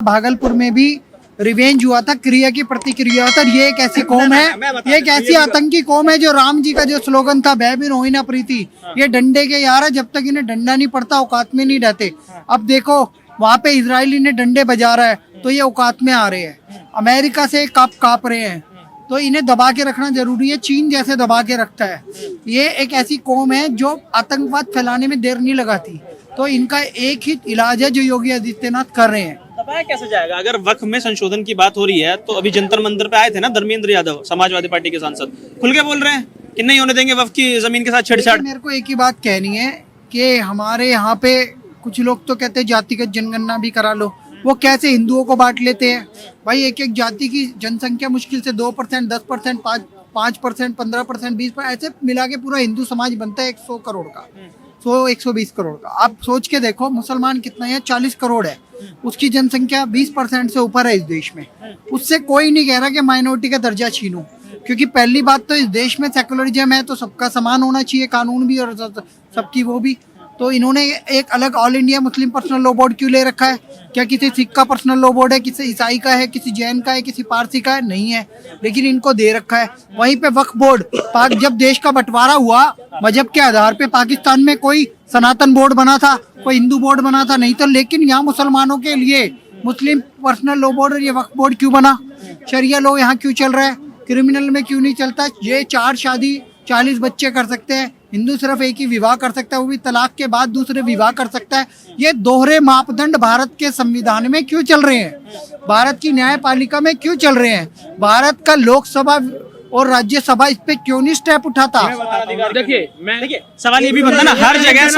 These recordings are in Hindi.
भागलपुर में भी रिवेंज हुआ था, क्रिया की प्रतिक्रिया था। ये एक ऐसी कौम है, ये एक ऐसी आतंकी कौम है जो राम जी का जो स्लोगन था भय बिन होई ना प्रीति, ये डंडे के यार है, जब तक इन्हें डंडा नहीं पड़ता औकात में नहीं रहते। अब देखो वहाँ पे इजराइल इन्हें डंडे बजा रहा है तो ये औकात में आ रहे हैं, अमेरिका से काप रहे हैं, तो इन्हें दबा के रखना जरूरी है। चीन जैसे दबा के रखता है। ये एक ऐसी कौम है जो आतंकवाद फैलाने में देर नहीं लगाती, तो इनका एक ही इलाज है जो योगी आदित्यनाथ कर रहे हैं। दबाया कैसे जाएगा? अगर वक्फ में संशोधन की बात हो रही है तो अभी जंतर मंतर पे आए थे ना धर्मेंद्र यादव, समाजवादी पार्टी के सांसद, खुल के बोल रहे हैं कि नहीं होने देंगे वक्फ की जमीन के साथ छेड़छाड़। मेरे को एक ही बात कहनी है कि हमारे यहाँ पे कुछ लोग तो कहते हैं जातिगत जनगणना भी करा लो, वो कैसे हिंदुओं को बांट लेते हैं। भाई एक एक जाति की जनसंख्या मुश्किल से 2%, 10%, 5%, 15%, 20%, ऐसे मिला के पूरा हिंदू समाज बनता है 100 करोड़ का, 100-120 करोड़ का। आप सोच के देखो मुसलमान कितना है, 40 करोड़ है, उसकी जनसंख्या 20% से ऊपर है इस देश में। उससे कोई नहीं कह रहा कि माइनॉरिटी का दर्जा छीनो, क्योंकि पहली बात तो इस देश में सेकुलरिज्म है, तो सबका समान होना चाहिए, कानून भी और सबकी वो भी। तो इन्होंने एक अलग all India Muslim personal law board क्यों ले रखा है? क्या किसी सिख का पर्सनल लॉ बोर्ड है, किसी ईसाई का है, किसी जैन का है, किसी पारसी का है? नहीं है, लेकिन इनको दे रखा है। वहीं पे वक्फ बोर्ड, जब देश का बंटवारा हुआ मजहब के आधार पे, पाकिस्तान में कोई सनातन बोर्ड बना था, कोई हिंदू बोर्ड बना था, नहीं तो, लेकिन यहाँ मुसलमानों के लिए मुस्लिम पर्सनल लॉ बोर्ड और ये वक्फ बोर्ड क्यों बना? शरिया लॉ यहाँ क्यों चल रहा है? क्रिमिनल में क्यों नहीं चलता? ये 4 शादी 40 बच्चे कर सकते हैं, हिंदू सिर्फ एक ही विवाह कर सकता है, वो भी तलाक के बाद दूसरे विवाह कर सकता है। ये दोहरे मापदंड भारत के संविधान में क्यों चल रहे हैं? भारत की न्यायपालिका में क्यों चल रहे हैं? भारत का लोकसभा और राज्यसभा इस पे क्यों नहीं स्टेप उठाता? देखिए सवाल ये भी बनता ना, हर जगह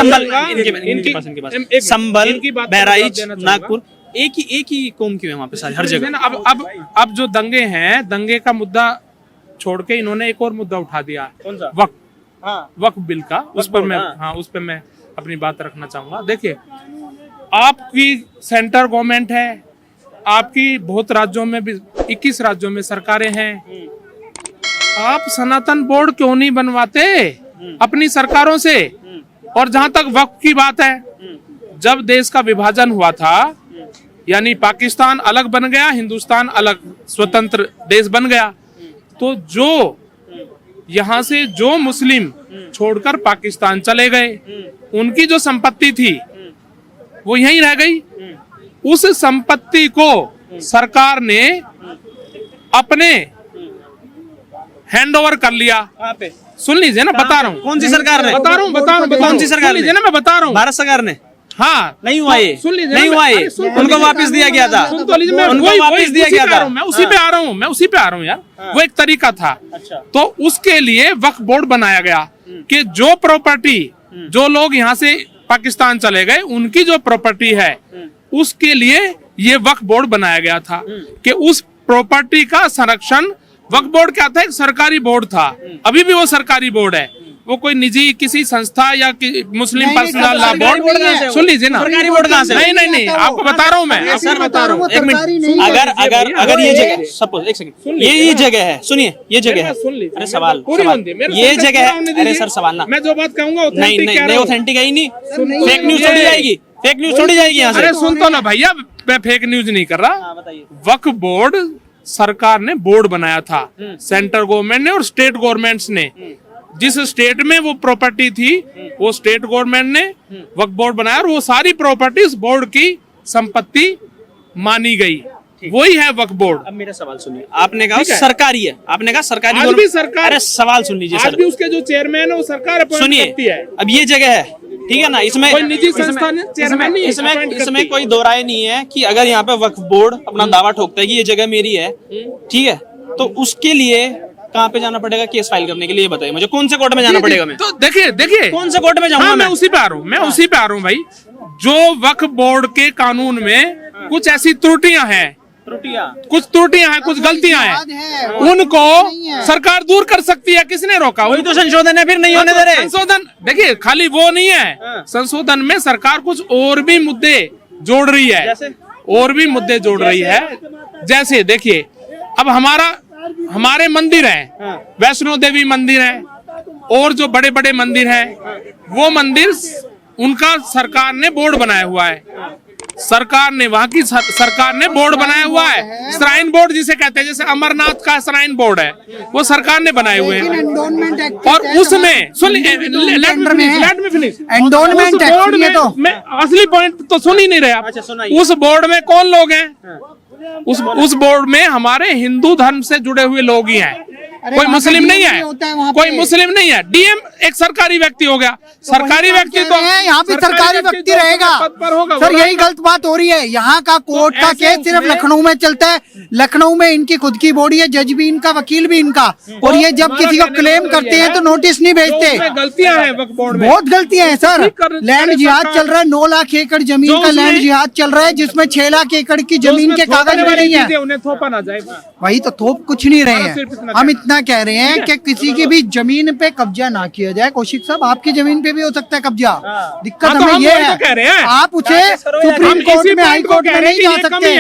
संबल, बहराइच, नागपुर एक ही कौम क्यों है वहाँ पे सारी हर जगह? अब जो दंगे हैं, दंगे का मुद्दा छोड़ के इन्होंने एक और मुद्दा उठा दिया, वक्फ बिल का। उस पर मैं अपनी बात रखना चाहूंगा। देखिए, आपकी सेंटर गवर्नमेंट है, आपकी बहुत राज्यों में भी 21 राज्यों में सरकारें हैं, आप सनातन बोर्ड क्यों नहीं बनवाते अपनी सरकारों से? और जहां तक वक्फ की बात है, जब देश का विभाजन हुआ था, यानी पाकिस्तान अलग बन गया, हिंदुस्तान अलग स्वतंत्र देश बन गया, तो जो यहाँ से जो मुस्लिम छोड़कर पाकिस्तान चले गए, उनकी जो संपत्ति थी वो यहीं रह गई। उस संपत्ति को सरकार ने अपने हैंड ओवर कर लिया। सुन लीजिए ना, बता रहा हूँ। कौन सी सरकार ने? बता रहा हूँ कौन सी सरकार ने? मैं बता रहा हूँ। भारत सरकार ने। हाँ, नहीं हुआ ये, सुन लीजिए, नहीं हुआ ये, उनको वापस दिया गया था, उनको वापस दिया गया था। मैं उसी पे आ रहा हूँ यार। वो एक तरीका था। तो उसके लिए वक्फ बोर्ड बनाया गया कि जो प्रॉपर्टी, जो लोग यहाँ से पाकिस्तान चले गए, उनकी जो प्रॉपर्टी है, उसके लिए ये वक्फ बोर्ड बनाया गया था कि उस प्रॉपर्टी का संरक्षण। वक्फ बोर्ड क्या था? एक सरकारी बोर्ड था, अभी भी वो सरकारी बोर्ड है, वो कोई निजी किसी संस्था या मुस्लिम पर्सनल लॉ बोर्ड। सुन लीजिए ना, सरकारी बोर्ड कहाँ से? नहीं, आपको बता रहा हूँ मैं, सर बता रहा हूँ। एक मिनट, अगर ये जगह, सपोज एक सेकंड, ये जगह है, सुनिए, ये जगह है, अरे सवाल, ये जगह है, अरे सर सवाल ना, मैं जो बात कहूँगा नहीं ऑथेंटिक है ही नहीं, फेक न्यूज छोड़ी जाएगी, फेक न्यूज छोड़ी जाएगी यहाँ से। अरे सुन तो ना भैया, मैं फेक न्यूज नहीं कर रहा। वक्फ बोर्ड सरकार ने बोर्ड बनाया था, सेंट्रल गवर्नमेंट ने और स्टेट गवर्नमेंट्स ने। जिस स्टेट में वो प्रॉपर्टी थी, वो स्टेट गवर्नमेंट ने वक्फ बोर्ड बनाया और वो सारी प्रॉपर्टी उस बोर्ड की संपत्ति मानी गई। वही है वक्फ बोर्ड। अब मेरा सवाल सुनिए, आपने कहा सरकारी है, आपने कहा सरकारी, आज भी सरकार। अरे सवाल सुन लीजिए सर, भी उसके जो चेयरमैन है वो सरकार सुनिए। अब ये जगह है, ठीक है ना, इसमें कोई निजी संस्था चेयरमैन नहीं, इसमें कोई दो राय नहीं है कि अगर यहाँ पे वक्फ बोर्ड अपना दावा ठोकता है कि ये जगह मेरी है, ठीक है, तो उसके लिए कहाँ पे जाना पड़ेगा केस फाइल करने के लिए? बताइए मुझे, कौन से कोर्ट में जाना पड़ेगा? मैं तो देखिए कौन से कोर्ट में जाऊंगा? मैं उसी पे आ रहा हूँ भाई। जो वक्फ बोर्ड के कानून में कुछ ऐसी त्रुटियां हैं, कुछ गलतियां हैं, उनको सरकार दूर कर सकती है। किसने रोका? वही तो संशोधन है, फिर नहीं होने दे रहे। संशोधन देखिए, खाली वो नहीं है, संशोधन में सरकार कुछ और भी मुद्दे जोड़ रही है, जैसे देखिए, अब हमारे मंदिर हैं, वैष्णो देवी मंदिर है, और जो बड़े बड़े मंदिर हैं, वो मंदिर उनका सरकार ने बोर्ड बनाया हुआ है। सरकार ने, वहाँ की सरकार ने बोर्ड बनाया हुआ है, श्राइन बोर्ड जिसे कहते हैं, जैसे अमरनाथ का श्राइन बोर्ड है, वो सरकार ने बनाए हुए हैं। एंडोनमेंट एक्ट और उसमें सुन, let me finish. Endowment act में तो मैं असली पॉइंट तो सुन ही नहीं रहे आप। अच्छा, सुनाइए। उस बोर्ड में कौन लोग हैं? उस बोर्ड में हमारे हिंदू धर्म से जुड़े हुए लोग ही हैं, कोई मुस्लिम नहीं है, कोई मुस्लिम नहीं है। डीएम एक सरकारी व्यक्ति हो गया, सरकारी व्यक्ति तो यहाँ पे सरकारी व्यक्ति रहेगा सर, यही गलत बात हो रही है। यहाँ का कोर्ट का केस सिर्फ लखनऊ में चलता है, लखनऊ में इनकी खुद की बॉडी है, जज भी इनका, वकील भी इनका, और ये जब किसी को क्लेम करते हैं तो नोटिस नहीं भेजते। गलतियां हैं वक्फ बोर्ड में, बहुत गलतियां हैं सर। लैंड जिहाद चल रहा है, 9 लाख एकड़ जमीन का लैंड जिहाद चल रहा है, जिसमें 6 लाख एकड़ की जमीन के कागज भी नहीं है। उन्हें थोपा ना जाए, वही तो, थोप कुछ नहीं रहे हैं। हम इतना कह रहे हैं कि किसी की भी जमीन पे कब्जा ना किया जाए। कौशिक साहब, आपकी जमीन पे भी हो सकता है कब्जा, दिक्कत हाँ, तो हमें हम ये वही तो कह रहे हैं। है, आप उसे सुप्रीम कोर्ट में, हाई कोर्ट में नहीं जा सकते।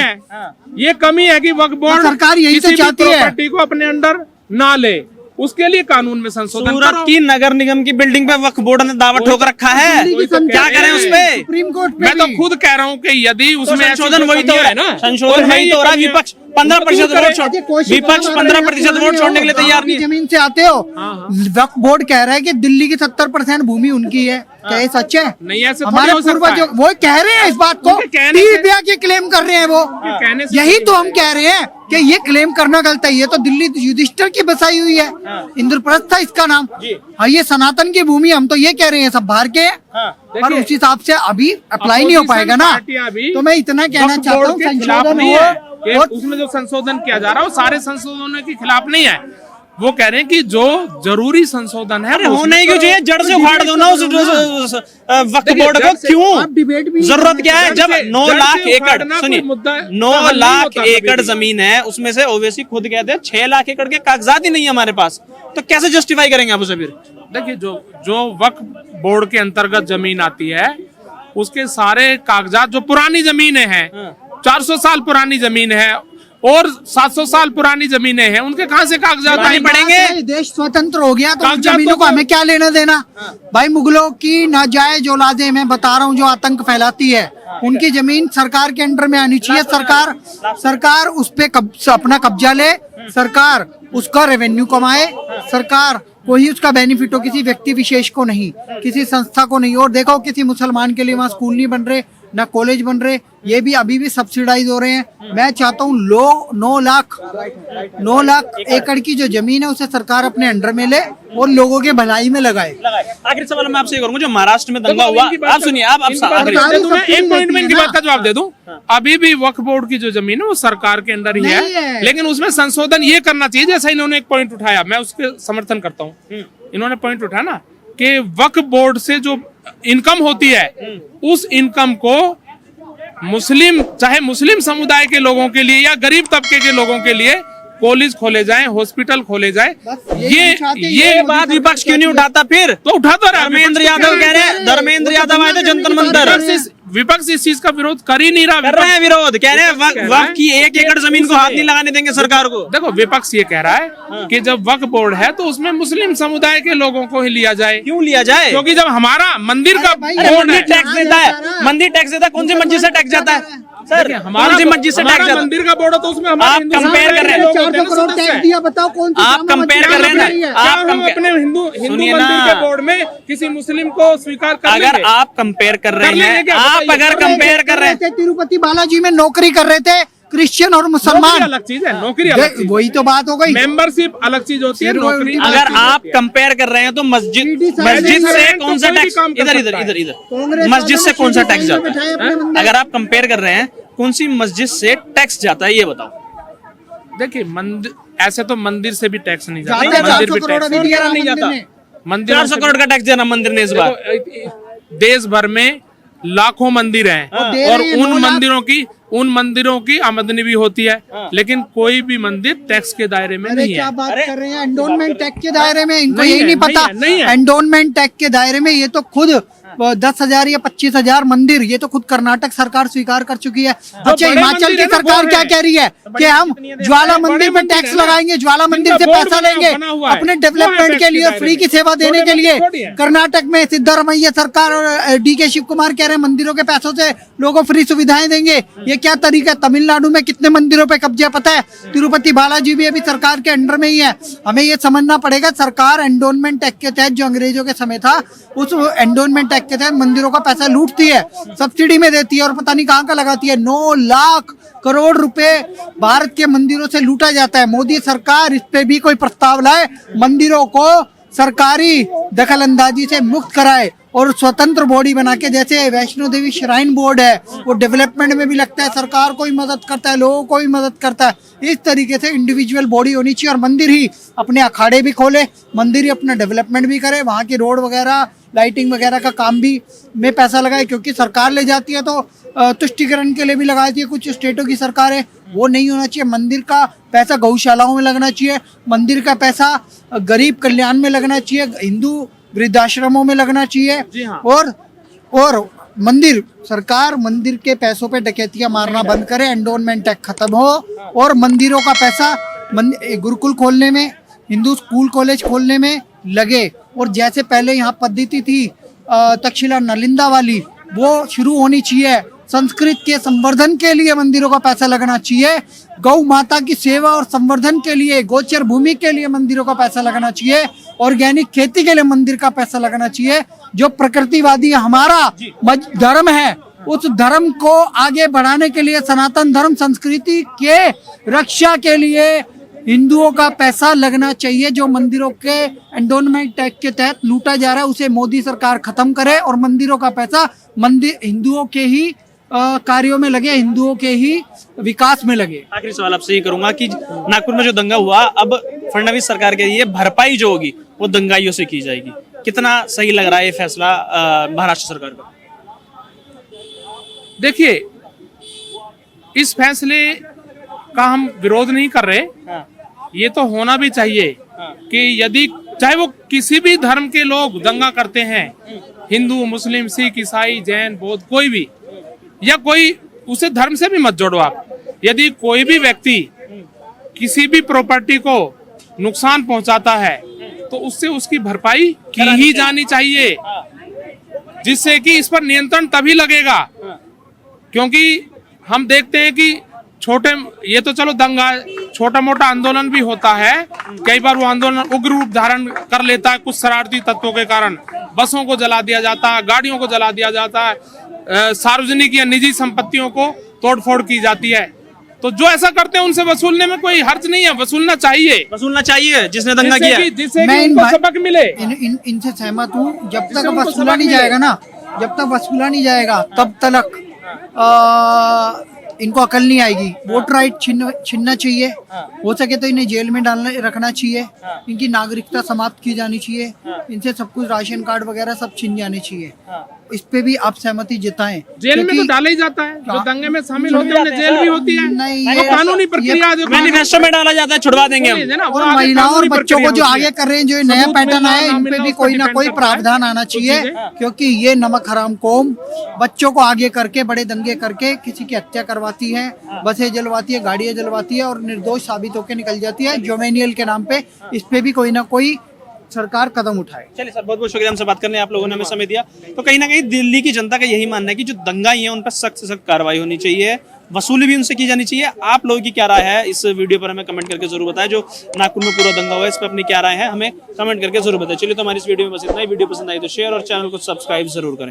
ये कमी है कि वक्फ बोर्ड सरकार यही तो चाहती है, प्रॉपर्टी को अपने अंडर ना ले, उसके लिए कानून में संशोधन सूरत करो। की नगर निगम की बिल्डिंग पे वक्फ बोर्ड ने दावा ठोक रखा है, क्या करें उस पे? सुप्रीम कोर्ट पे मैं तो भी। खुद कह रहा हूँ कि यदि उसमें संशोधन वही तो है ना, संशोधन वही तो हो रहा है। विपक्ष 15% वोट छोड़, विपक्ष 15% वोट छोड़ने के लिए तैयार नहीं है। जमीन से आते हो, वक्फ बोर्ड कह रहा है कि दिल्ली की 70% भूमि उनकी है, क्या ये सच है? नहीं, ऐसे थोड़ी हमारे हो सकता पूर्वज है। वो कह रहे हैं इस बात को, उनके कहने से- TBA के क्लेम कर रहे हैं वो, कहने से यही तो हम कह रहे हैं कि ये क्लेम करना गलत है। ये तो दिल्ली युधिष्ठिर की बसाई हुई है, इंद्रप्रस्थ था इसका नाम। हाँ, ये सनातन की भूमि, हम तो ये कह रहे हैं सब बाहर के, पर उस हिसाब से अभी अप्लाई नहीं हो पाएगा ना। तो मैं इतना कहना चाहता हूँ, संशोधन हो, और उसमें जो संशोधन किया जा रहा है वो सारे संशोधनों के खिलाफ नहीं है। वो कह रहे हैं कि जो जरूरी संशोधन है वो होना ही क्यों चाहिए, जड़ से उखाड़ दो ना उस वक्फ बोर्ड को। आप डिबेट भी क्यों जरूरत क्या है? जब 9 जड़ से लाख एकड़, उखाड़ना सुनिए, कोई मुद्दा 9 हल नहीं लाख होता एकड़ कभी भी। जमीन है, उसमें से ओवैसी खुद कहते हैं 6 लाख एकड़ के कागजात ही नहीं है हमारे पास, तो कैसे जस्टिफाई करेंगे आप उसे फिर? देखिए, जो वक्फ बोर्ड के अंतर्गत जमीन आती है उसके सारे कागजात, जो पुरानी जमीनें हैं, 400 साल पुरानी जमीन है और 700 साल पुरानी जमीनें हैं, उनके कहाँ से कागजात आने पड़ेंगे? देश स्वतंत्र हो गया तो उन कागजात जमीनों को तो- हमें क्या लेना देना? भाई, मुगलों की नाजायज औलादे, मैं बता रहा हूँ, जो आतंक फैलाती है, उनकी जमीन सरकार के अंडर में आनी चाहिए। सरकार उस पे अपना कब्जा ले, सरकार उसका रेवेन्यू कमाए, सरकार कोई उसका बेनिफिट हो, किसी व्यक्ति विशेष को नहीं, किसी संस्था को नहीं। और देखो, किसी मुसलमान के लिए वहाँ स्कूल नहीं बन रहे, ना कॉलेज बन रहे, ये भी अभी भी सब्सिडाइज हो रहे हैं। मैं चाहता हूँ 9 लाख एकड़ की जो जमीन है उसे सरकार अपने अंडर में ले और लोगों के भलाई में लगाए। आखिर सवाल मैं आपसे ये करूंगा, जो महाराष्ट्र में दंगा हुआ, आप सुनिए, आप इनकी बात आखिरी- दे दूं मैं, सबसे एक पॉइंट में इनकी ना। बात का जवाब दे दूं। अभी भी वक्फ बोर्ड की जो जमीन है वो सरकार के अंडर ही नहीं है, है। लेकिन उसमें संशोधन ये करना चाहिए, जैसा इन्होंने एक पॉइंट उठाया, मैं उसके समर्थन करता हूँ। इन्होंने पॉइंट उठाया ना कि वक्फ बोर्ड से जो इनकम होती है, उस इनकम को मुस्लिम, चाहे मुस्लिम समुदाय के लोगों के लिए या गरीब तबके के लोगों के लिए कॉलेज खोले जाएं, हॉस्पिटल खोले जाएं। ये बात विपक्ष क्यों नहीं उठाता फिर? तो उठा तो रहा है। धर्मेंद्र यादव कह रहे हैं, धर्मेंद्र यादव आए थे जंतर मंतर, विपक्ष इस चीज का विरोध कर ही नहीं रहा। कर रहे हैं विरोध, कह रहे हैं वक्फ की 1 एकड़ जमीन को हाथ नहीं लगाने देंगे सरकार को। देखो, विपक्ष ये कह रहा है कि जब वक्फ बोर्ड है तो उसमें मुस्लिम समुदाय के लोगों को ही लिया जाए। क्यों लिया जाए? क्योंकि जब हमारा मंदिर का भाई, अरे बोर्ड मंदिर है, टैक्स देता है, मंदिर टैक्स देता है, कौन सी मस्जिद से टैक्स जाता है सर? हमारा कौन सी मस्जिद से टैक्स हमारा जाता है? मंदिर का बोर्ड है तो उसमें हमारे आप हिंदू compare समुदाय कर रहे के हैं। लोग 400 होते हैं ना करोड़ सदस्य। टैक्स दिया, बताओ कौन सी आप जामा compare मस्जिद कर रहे हैं ना, बन रही है? क्या आप हम compare- अपने हिंदू सुनिए मंदिर ना। के बोर्ड में किसी मुस्लिम को स्वीकार कर अगर लेंगे? आप कंपेयर कर रहे कर लेंगे हैं, क्या? आप बताइए, अगर कंपेयर कर रहे हैं, थे, तिरुपति बालाजी में नौकरी कर रहे थे क्रिश्चियन और नौकरी मुसलमान, अलग चीज है, नौकरी अलग चीज वही तो बात हो गई। मेंबरशिप अलग चीज होती है, फिर वो नौकरी उनकी अलग अगर चीज आप होती है। कंपेयर कर रहे हैं तो मस्जिद साइड मस्जिद में से है, कौन तो सा कोई भी टैक्स, काम कर इधर सकता इधर है। इधर कांग्रेस इधर मस्जिद से वालों कौन सा को टैक्स सीधे जाता बिठाए है? अपने बंदे। अगर आप कंपेयर कर रहे हैं, कौन सी मस्जिद से टैक्स जाता है ये बताओ। देखिए, मंदिर ऐसे तो मंदिर से भी टैक्स नहीं जाते जाता, हैं, मंदिर 400 भी करोड़ टैक्स अभी दिया नहीं मंदिर जाता। ने। मंदिर 400 करोड़ का टैक्स देना मंदिर ने इस बार। देश भर में लाखों मंदिर हैं दे और रहे हैं, 9 लाख। उन मंदिरों की आमदनी भी होती है, लेकिन कोई भी मंदिर टैक्स के दायरे में अरे नहीं क्या है। बात कर रहे हैं, एंडोनमेंट टैक्स के दायरे में, इनको नहीं यही है, नहीं नहीं पता। है, नहीं है। एंडोनमेंट टैक्स के दायरे में ये तो खुद 10,000 या 25,000 मंदिर, ये तो खुद कर्नाटक सरकार स्वीकार कर चुकी है। अच्छा, बड़े हिमाचल मंदिर की है ना, सरकार वो क्या है। कह रही है कि हम ज्वाला मंदिर पे टैक्स लगाएंगे, ज्वाला मंदिर से पैसा लेंगे अपने डेवलपमेंट के लिए, फ्री की सेवा देने के लिए। कर्नाटक में सिद्धारमैया सरकार और DK शिव कुमार कह रहे हैं मंदिरों के पैसों से लोगों फ्री सुविधाएं देंगे। ये क्या तरीका है? तमिलनाडु में कितने मंदिरों पे कब्जा पता है? तिरुपति बालाजी भी अभी सरकार के अंडर में ही है। हमें ये समझना पड़ेगा, सरकार एंडोनमेंट एक्ट के तहत जो अंग्रेजों के समय था, उस एंडोनमेंट एक्ट के तहत मंदिरों का पैसा लूटती है, सब्सिडी में देती है और पता नहीं कहां का लगाती है। 9 लाख करोड़ रुपए भारत के मंदिरों से लूटा जाता है। मोदी सरकार इस पे भी कोई प्रस्ताव लाए, मंदिरों को सरकारी दखल अंदाजी से मुक्त कराए और स्वतंत्र बॉडी बना के, जैसे वैष्णो देवी श्राइन बोर्ड है, वो डेवलपमेंट में भी लगता है, सरकार को भी मदद करता है, लोगों को भी मदद करता है। इस तरीके से इंडिविजुअल बॉडी होनी चाहिए और मंदिर ही अपने अखाड़े भी खोले, मंदिर ही अपना डेवलपमेंट भी करे, वहाँ की रोड वगैरह लाइटिंग वगैरह का काम भी में पैसा लगाए, क्योंकि सरकार ले जाती है तो तुष्टिकरण के लिए भी लगाती है। कुछ स्टेटों की सरकार है, वो नहीं होना चाहिए। मंदिर का पैसा गौशालाओं में लगना चाहिए, मंदिर का पैसा गरीब कल्याण में लगना चाहिए, हिंदू वृद्धाश्रमों में लगना चाहिए। जी हाँ। और मंदिर, सरकार मंदिर के पैसों पे डकैतियां मारना बंद करे, एंडोनमेंट एक्ट खत्म हो और मंदिरों का पैसा गुरुकुल खोलने में, हिंदू स्कूल कॉलेज खोलने में लगे। और जैसे पहले यहाँ पद्धति थी तक्षशिला नालंदा वाली, वो शुरू होनी चाहिए। संस्कृत के संवर्धन के लिए मंदिरों का पैसा लगना चाहिए, गौ माता की सेवा और संवर्धन के लिए, गोचर भूमि के लिए मंदिरों का पैसा लगना चाहिए, ऑर्गेनिक खेती के लिए मंदिर का पैसा लगना चाहिए। जो प्रकृतिवादी हमारा धर्म है, उस धर्म को आगे बढ़ाने के लिए, सनातन धर्म संस्कृति के रक्षा के लिए हिंदुओं का पैसा लगना चाहिए। जो मंदिरों के एंडोनमेंट एक्ट के तहत लूटा जा रहा है, उसे मोदी सरकार खत्म करे और मंदिरों का पैसा मंदिर हिंदुओं के ही कार्यों में लगे, हिंदुओं के ही विकास में लगे। आखिरी सवाल आपसे ये करूंगा कि नागपुर में जो दंगा हुआ, अब फडणवीस सरकार के लिए भरपाई जो होगी वो दंगाइयों से की जाएगी, कितना सही लग रहा है ये फैसला महाराष्ट्र सरकार का? देखिए, इस फैसले का हम विरोध नहीं कर रहे। ये तो होना भी चाहिए कि यदि चाहे वो किसी भी धर्म के लोग दंगा करते हैं, हिंदू, मुस्लिम, सिख, ईसाई, जैन, बौद्ध, कोई भी, या कोई, उसे धर्म से भी मत जोड़ो आप। यदि कोई भी व्यक्ति किसी भी प्रॉपर्टी को नुकसान पहुंचाता है तो उससे उसकी भरपाई की ही जानी चाहिए, जिससे कि इस पर नियंत्रण तभी लगेगा। क्योंकि हम देखते हैं कि ये तो चलो दंगा, छोटा मोटा आंदोलन भी होता है, कई बार वो आंदोलन उग्र रूप धारण कर लेता है कुछ शरारती तत्वों के कारण। बसों को जला दिया जाता है, गाड़ियों को जला दिया जाता है, सार्वजनिक या निजी संपत्तियों को तोड़फोड़ की जाती है। तो जो ऐसा करते हैं उनसे वसूलने में कोई हर्ज नहीं है, वसूलना चाहिए जिसने दंगा किया, जिससे कि उनको सबक मिले। इनसे सहमत हूँ। जब तक वसूला नहीं जाएगा ना, जब तक वसूला नहीं जाएगा तब तक इनको अकल नहीं आएगी। वोट राइट छीनना चाहिए, हो सके तो इन्हें जेल में रखना चाहिए, इनकी नागरिकता समाप्त की जानी चाहिए, इनसे सब कुछ राशन कार्ड वगैरह सब छीन जाने चाहिए। इस पे भी आप सहमति जताएं। जेल में तो डाला ही जाता है, जो दंगे में शामिल होते हैं जेल भी होती है। नहीं, ये कानूनी प्रक्रिया जो मैनिफेस्टो में डाला जाता है, छुड़वा देंगे हम। और महिलाओं और बच्चों को जो आगे कर रहे हैं, जो नया पैटर्न आया है, इन पे भी कोई ना कोई प्रावधान आना चाहिए, क्योंकि ये नमक हराम कौम बच्चों को आगे करके, बड़े दंगे करके किसी की हत्या करवाती है, बसें जलवाती है, गाड़ियां जलवाती है और निर्दोष साबित होकर निकल जाती है जोवेनियल के नाम पे। इस पे भी कोई ना कोई सरकार कदम उठाए। चलिए सर, बहुत बहुत शुक्रिया हमसे बात करने, आप लोगों ने हमें समय दिया। तो कहीं ना कहीं दिल्ली की जनता का यही मानना है कि जो दंगाई है उन पर सख्त से सख्त कार्रवाई होनी चाहिए, वसूली भी उनसे की जानी चाहिए। आप लोगों की क्या राय है इस वीडियो पर हमें कमेंट करके जरूर बताएं। जो नागपुर में पूरा दंगा हुआ है, इस पर अपनी क्या राय है हमें कमेंट करके जरूर बताएं। चलिए, तो हमारी इस वीडियो में बस इतना ही। वीडियो पसंद आई तो शेयर और चैनल को सब्सक्राइब जरूर करें।